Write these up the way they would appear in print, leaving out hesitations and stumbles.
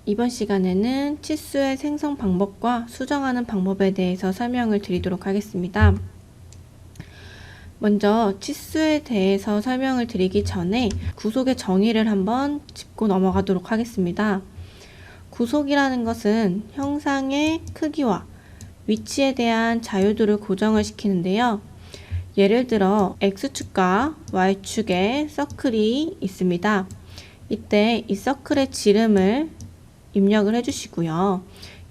이번 시간에는 치수의 생성 방법과 수정하는 방법에 대해서 설명을 드리도록 하겠습니다. 먼저 치수에 대해서 설명을 드리기 전에 구속의 정의를 한번 짚고 넘어가도록 하겠습니다. 구속이라는 것은 형상의 크기와 위치에 대한 자유도를 고정을 시키는데요. 예를 들어 X축과 Y축에 서클이 있습니다. 이때 이 서클의 지름을 입력을 해주시고요.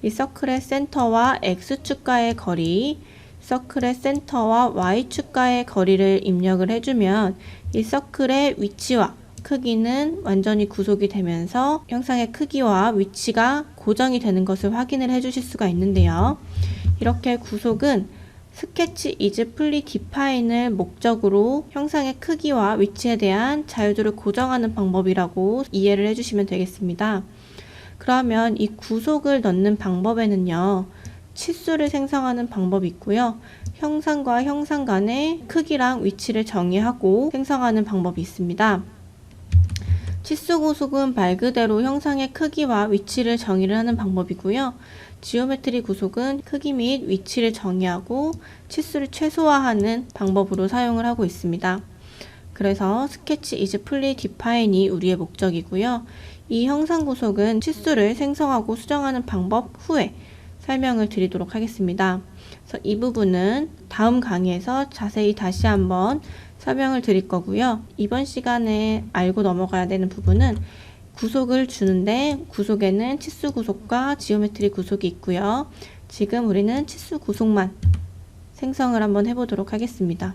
이 서클의 센터와 X축과의 거리, 서클의 센터와 Y축과의 거리를 입력을 해주면 이 서클의 위치와 크기는 완전히 구속이 되면서 형상의 크기와 위치가 고정이 되는 것을 확인을 해주실 수가 있는데요. 이렇게 구속은 스케치 is fully define을 목적으로 형상의 크기와 위치에 대한 자유도를 고정하는 방법이라고 이해를 해주시면 되겠습니다. 그러면 이 구속을 넣는 방법에는요, 치수를 생성하는 방법이 있고요, 형상과 형상 간의 크기랑 위치를 정의하고 생성하는 방법이 있습니다. 치수 구속은 말 그대로 형상의 크기와 위치를 정의를 하는 방법이고요. 지오메트리 구속은 크기 및 위치를 정의하고 치수를 최소화하는 방법으로 사용을 하고 있습니다. 그래서 스케치 is fully define이 우리의 목적이고요. 이 형상 구속은 치수를 생성하고 수정하는 방법 후에 설명을 드리도록 하겠습니다. 그래서 이 부분은 다음 강의에서 자세히 다시 한번 설명을 드릴 거고요. 이번 시간에 알고 넘어가야 되는 부분은 구속을 주는데 구속에는 치수 구속과 지오메트리 구속이 있고요. 지금 우리는 치수 구속만 생성을 한번 해보도록 하겠습니다.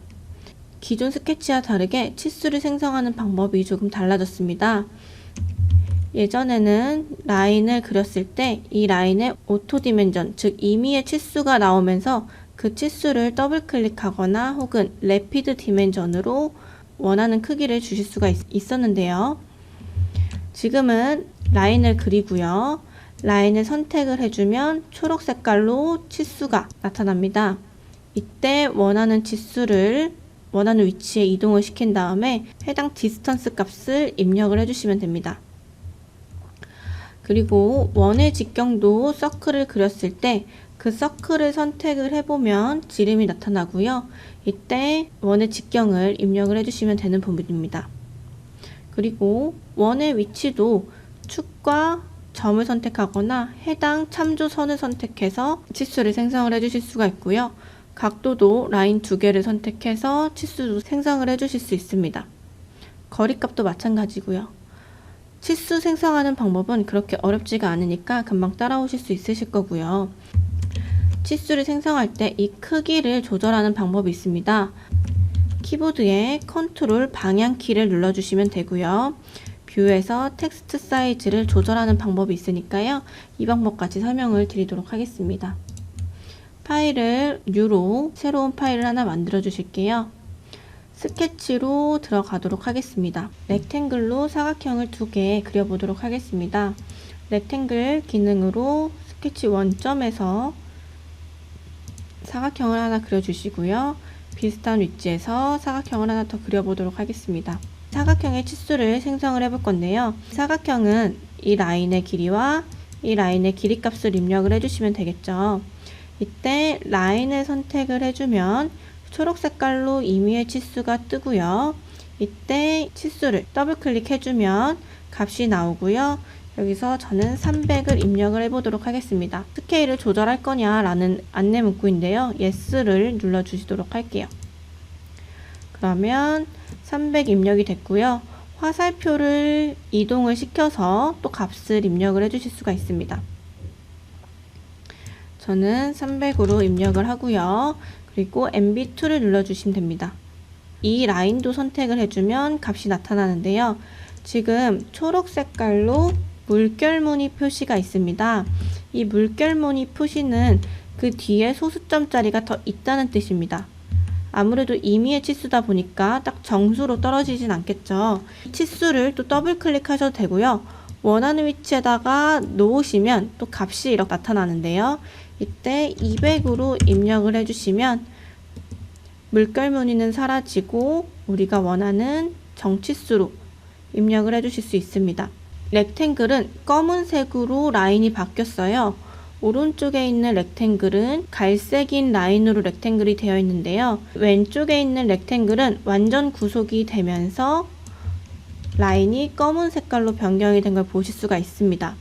기존 스케치와 다르게 치수를 생성하는 방법이 조금 달라졌습니다. 예전에는 라인을 그렸을 때 이 라인의 오토 디멘전, 즉 임의의 치수가 나오면서 그 치수를 더블 클릭하거나 혹은 래피드 디멘전으로 원하는 크기를 주실 수가 있었는데요. 지금은 라인을 그리고요. 라인을 선택을 해주면 초록 색깔로 치수가 나타납니다. 이때 원하는 치수를 원하는 위치에 이동을 시킨 다음에 해당 디스턴스 값을 입력을 해주시면 됩니다. 그리고 원의 직경도 서클을 그렸을 때 그 서클을 선택을 해보면 지름이 나타나고요. 이때 원의 직경을 입력을 해주시면 되는 부분입니다. 그리고 원의 위치도 축과 점을 선택하거나 해당 참조선을 선택해서 치수를 생성을 해주실 수가 있고요. 각도도 라인 두 개를 선택해서 치수도 생성을 해주실 수 있습니다. 거리값도 마찬가지고요. 치수 생성하는 방법은 그렇게 어렵지가 않으니까 금방 따라오실 수 있으실 거고요. 치수를 생성할 때 이 크기를 조절하는 방법이 있습니다. 키보드에 컨트롤 방향키를 눌러주시면 되고요. 뷰에서 텍스트 사이즈를 조절하는 방법이 있으니까요. 이 방법까지 설명을 드리도록 하겠습니다. 파일을 뉴로 새로운 파일을 하나 만들어 주실게요. 스케치로 들어가도록 하겠습니다. 렉탱글로 사각형을 2개 그려보도록 하겠습니다. 렉탱글 기능으로 스케치 원점에서 사각형을 하나 그려주시고요. 비슷한 위치에서 사각형을 하나 더 그려보도록 하겠습니다. 사각형의 치수를 생성을 해볼 건데요. 사각형은 이 라인의 길이와 이 라인의 길이 값을 입력을 해주시면 되겠죠. 이때 라인을 선택을 해주면 초록 색깔로 임의의 치수가 뜨고요. 이때 치수를 더블 클릭해주면 값이 나오고요. 여기서 저는 300을 입력을 해보도록 하겠습니다. 스케일을 조절할 거냐라는 안내 문구인데요. Yes를 눌러주시도록 할게요. 그러면 300 입력이 됐고요. 화살표를 이동을 시켜서 또 값을 입력을 해주실 수가 있습니다. 저는 300으로 입력을 하고요. 그리고 MB2를 눌러주시면 됩니다. 이 라인도 선택을 해주면 값이 나타나는데요. 지금 초록 색깔로 물결무늬 표시가 있습니다. 이 물결무늬 표시는 그 뒤에 소수점짜리가 더 있다는 뜻입니다. 아무래도 임의의 치수다 보니까 딱 정수로 떨어지진 않겠죠. 치수를 또 더블 클릭하셔도 되고요. 원하는 위치에다가 놓으시면 또 값이 이렇게 나타나는데요. 이때 200으로 입력을 해주시면 물결무늬는 사라지고 우리가 원하는 정치수로 입력을 해주실 수 있습니다. 렉탱글은 검은색으로 라인이 바뀌었어요. 오른쪽에 있는 렉탱글은 갈색인 라인으로 렉탱글이 되어 있는데요. 왼쪽에 있는 렉탱글은 완전 구속이 되면서 라인이 검은 색깔로 변경이 된 걸 보실 수가 있습니다.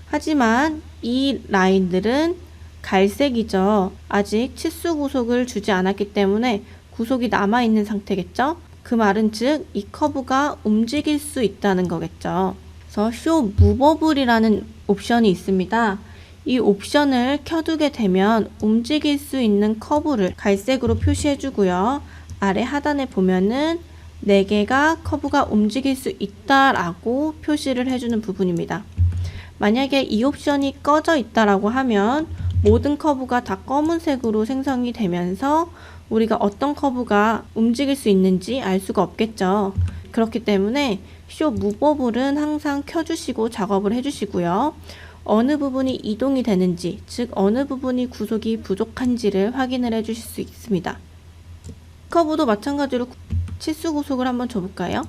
하지만 이 라인들은 갈색이죠. 아직 치수 구속을 주지 않았기 때문에 구속이 남아있는 상태겠죠? 그 말은 즉 이 커브가 움직일 수 있다는 거겠죠. 그래서 Show Movable이라는 옵션이 있습니다. 이 옵션을 켜두게 되면 움직일 수 있는 커브를 갈색으로 표시해 주고요. 아래 하단에 보면은 4개가 커브가 움직일 수 있다라고 표시를 해주는 부분입니다. 만약에 이 옵션이 꺼져 있다라고 하면 모든 커브가 다 검은색으로 생성이 되면서 우리가 어떤 커브가 움직일 수 있는지 알 수가 없겠죠. 그렇기 때문에 Show Movable은 항상 켜주시고 작업을 해주시고요. 어느 부분이 이동이 되는지, 즉 어느 부분이 구속이 부족한지를 확인을 해 주실 수 있습니다. 커브도 마찬가지로 치수 구속을 한번 줘볼까요?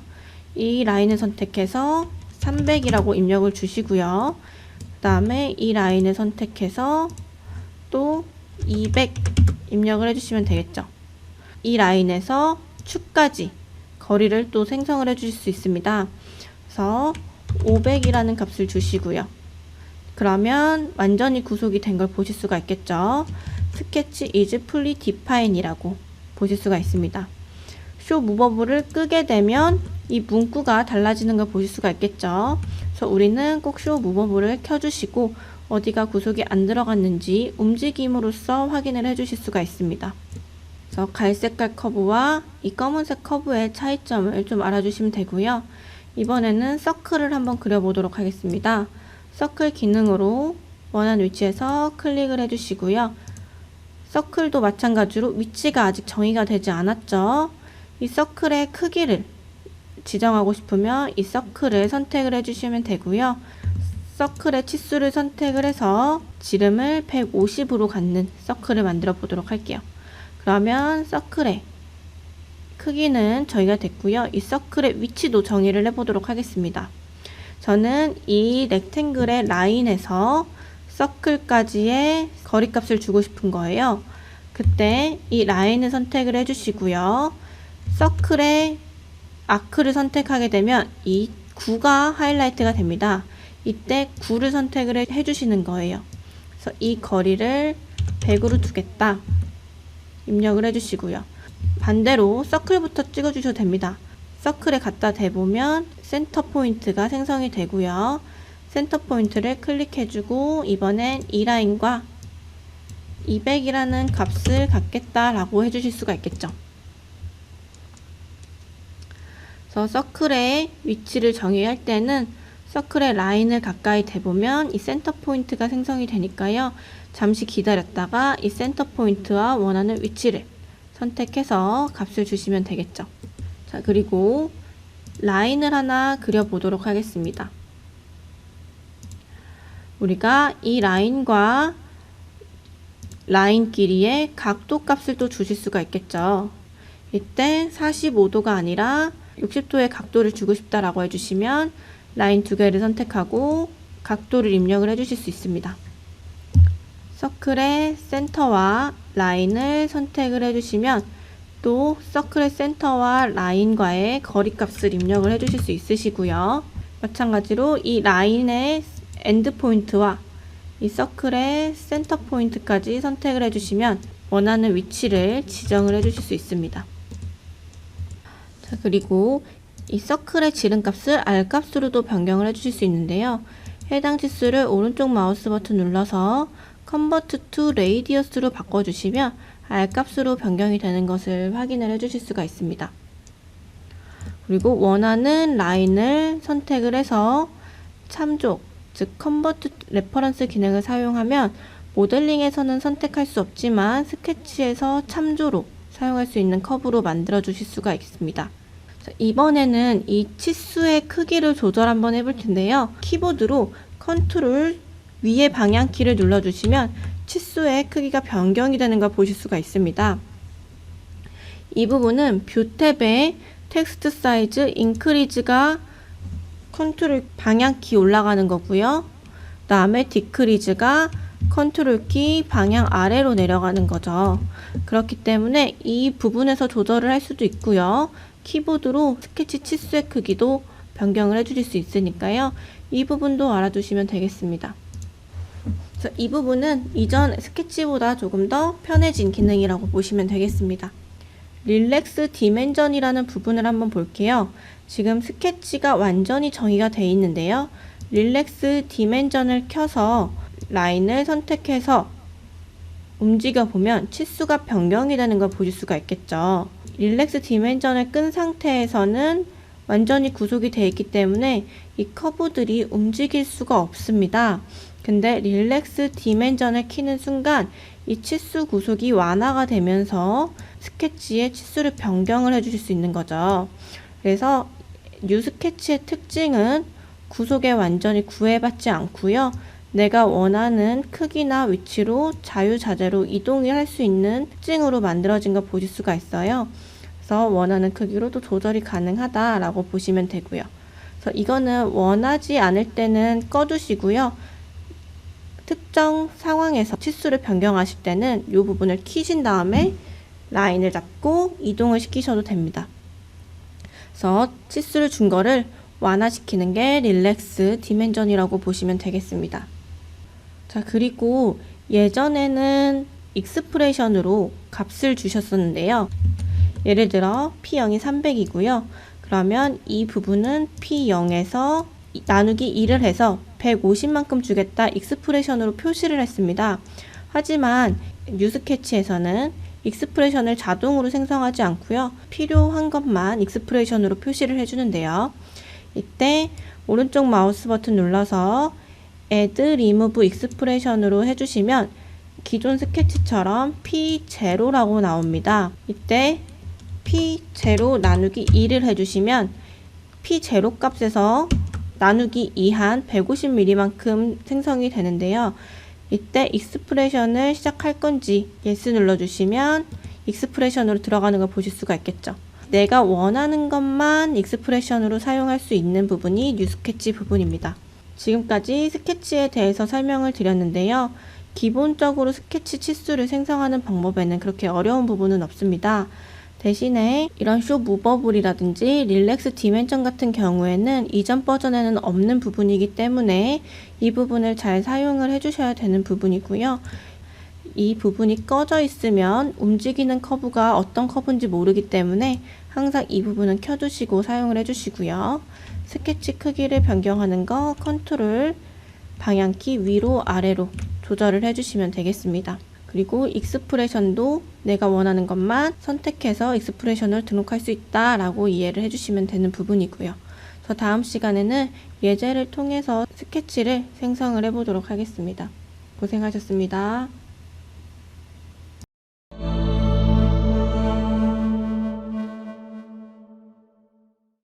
이 라인을 선택해서 300이라고 입력을 주시고요. 그 다음에 이 라인을 선택해서 또 200 입력을 해주시면 되겠죠. 이 라인에서 축까지 거리를 또 생성을 해주실 수 있습니다. 그래서 500이라는 값을 주시고요. 그러면 완전히 구속이 된 걸 보실 수가 있겠죠. 스케치 is fully defined이라고 보실 수가 있습니다. Show Movable을 끄게 되면 이 문구가 달라지는 걸 보실 수가 있겠죠. 그래서 우리는 꼭 Show Movable을 켜주시고 어디가 구속이 안 들어갔는지 움직임으로써 확인을 해주실 수가 있습니다. 그래서 갈색깔 커브와 이 검은색 커브의 차이점을 좀 알아주시면 되고요. 이번에는 서클을 한번 그려보도록 하겠습니다. 서클 기능으로 원하는 위치에서 클릭을 해주시고요. 서클도 마찬가지로 위치가 아직 정의가 되지 않았죠. 이 서클의 크기를 지정하고 싶으면 이 서클을 선택을 해주시면 되고요. 서클의 치수를 선택을 해서 지름을 150으로 갖는 서클을 만들어 보도록 할게요. 그러면 서클의 크기는 정의가 됐고요. 이 서클의 위치도 정의를 해보도록 하겠습니다. 저는 이 렉탱글의 라인에서 서클까지의 거리값을 주고 싶은 거예요. 그때 이 라인을 선택을 해주시고요. 서클의 아크를 선택하게 되면 이 9가 하이라이트가 됩니다. 이때 9를 선택을 해주시는 거예요. 그래서 이 거리를 100으로 두겠다. 입력을 해주시고요. 반대로 서클부터 찍어주셔도 됩니다. 서클에 갖다 대보면 센터 포인트가 생성이 되고요. 센터 포인트를 클릭해주고 이번엔 이 라인과 200이라는 값을 갖겠다라고 해주실 수가 있겠죠. 그래서 서클의 위치를 정의할 때는 서클의 라인을 가까이 대보면 이 센터 포인트가 생성이 되니까요. 잠시 기다렸다가 이 센터 포인트와 원하는 위치를 선택해서 값을 주시면 되겠죠. 자, 그리고 라인을 하나 그려보도록 하겠습니다. 우리가 이 라인과 라인 길이의 각도 값을 또 주실 수가 있겠죠. 이때 45도가 아니라 60도의 각도를 주고 싶다라고 해주시면 라인 2개를 선택하고 각도를 입력을 해주실 수 있습니다. 서클의 센터와 라인을 선택을 해주시면 또 서클의 센터와 라인과의 거리값을 입력을 해주실 수 있으시고요. 마찬가지로 이 라인의 엔드 포인트와 이 서클의 센터 포인트까지 선택을 해주시면 원하는 위치를 지정을 해주실 수 있습니다. 자, 그리고 이 서클의 지름값을 R값으로도 변경을 해주실 수 있는데요. 해당 치수를 오른쪽 마우스 버튼 눌러서 Convert to Radius로 바꿔주시면 R값으로 변경이 되는 것을 확인을 해주실 수가 있습니다. 그리고 원하는 라인을 선택을 해서 참조, 즉 Convert Reference 기능을 사용하면 모델링에서는 선택할 수 없지만 스케치에서 참조로 사용할 수 있는 커브로 만들어 주실 수가 있습니다. 자, 이번에는 이 치수의 크기를 조절 한번 해볼 텐데요. 키보드로 컨트롤 위의 방향키를 눌러주시면 치수의 크기가 변경이 되는 걸 보실 수가 있습니다. 이 부분은 뷰 탭의 텍스트 사이즈 인크리즈가 컨트롤 방향키 올라가는 거고요. 그 다음에 디크리즈가 컨트롤 키 방향 아래로 내려가는 거죠. 그렇기 때문에 이 부분에서 조절을 할 수도 있고요. 키보드로 스케치 치수의 크기도 변경을 해주실 수 있으니까요. 이 부분도 알아두시면 되겠습니다. 그래서 이 부분은 이전 스케치보다 조금 더 편해진 기능이라고 보시면 되겠습니다. 릴렉스 디멘전이라는 부분을 한번 볼게요. 지금 스케치가 완전히 정의가 되어 있는데요. 릴렉스 디멘전을 켜서 라인을 선택해서 움직여 보면 치수가 변경이 되는 걸 보실 수가 있겠죠. 릴렉스 디멘전을 끈 상태에서는 완전히 구속이 되어 있기 때문에 이 커브들이 움직일 수가 없습니다. 근데 릴렉스 디멘전을 키는 순간 이 치수 구속이 완화가 되면서 스케치의 치수를 변경을 해주실 수 있는 거죠. 그래서 뉴 스케치의 특징은 구속에 완전히 구애받지 않고요. 내가 원하는 크기나 위치로 자유자재로 이동을 할 수 있는 특징으로 만들어진 걸 보실 수가 있어요. 그래서 원하는 크기로도 조절이 가능하다라고 보시면 되고요. 그래서 이거는 원하지 않을 때는 꺼두시고요. 특정 상황에서 치수를 변경하실 때는 이 부분을 키신 다음에 라인을 잡고 이동을 시키셔도 됩니다. 그래서 치수를 준 거를 완화시키는 게 릴렉스 디멘전이라고 보시면 되겠습니다. 자, 그리고 예전에는 익스프레션으로 값을 주셨었는데요. 예를 들어 P0이 300이고요. 그러면 이 부분은 P0에서 나누기 2를 해서 150만큼 주겠다 익스프레션으로 표시를 했습니다. 하지만 뉴스케치에서는 익스프레션을 자동으로 생성하지 않고요. 필요한 것만 익스프레션으로 표시를 해주는데요. 이때 오른쪽 마우스 버튼 눌러서 Add Remove Expression으로 해주시면 기존 스케치처럼 P0라고 나옵니다. 이때 P0 나누기 2를 해주시면 P0 값에서 나누기 2한 150mm만큼 생성이 되는데요. 이때 익스프레션을 시작할 건지 Yes 눌러주시면 익스프레션으로 들어가는 걸 보실 수가 있겠죠. 내가 원하는 것만 익스프레션으로 사용할 수 있는 부분이 뉴 스케치 부분입니다. 지금까지 스케치에 대해서 설명을 드렸는데요. 기본적으로 스케치 치수를 생성하는 방법에는 그렇게 어려운 부분은 없습니다. 대신에 이런 쇼 무버블이라든지 릴렉스 디멘전 같은 경우에는 이전 버전에는 없는 부분이기 때문에 이 부분을 잘 사용을 해주셔야 되는 부분이고요. 이 부분이 꺼져 있으면 움직이는 커브가 어떤 커브인지 모르기 때문에 항상 이 부분은 켜두시고 사용을 해주시고요. 스케치 크기를 변경하는 거 컨트롤 방향키 위로 아래로 조절을 해주시면 되겠습니다. 그리고 익스프레션도 내가 원하는 것만 선택해서 익스프레션을 등록할 수 있다라고 이해를 해주시면 되는 부분이고요. 저 다음 시간에는 예제를 통해서 스케치를 생성을 해보도록 하겠습니다. 고생하셨습니다.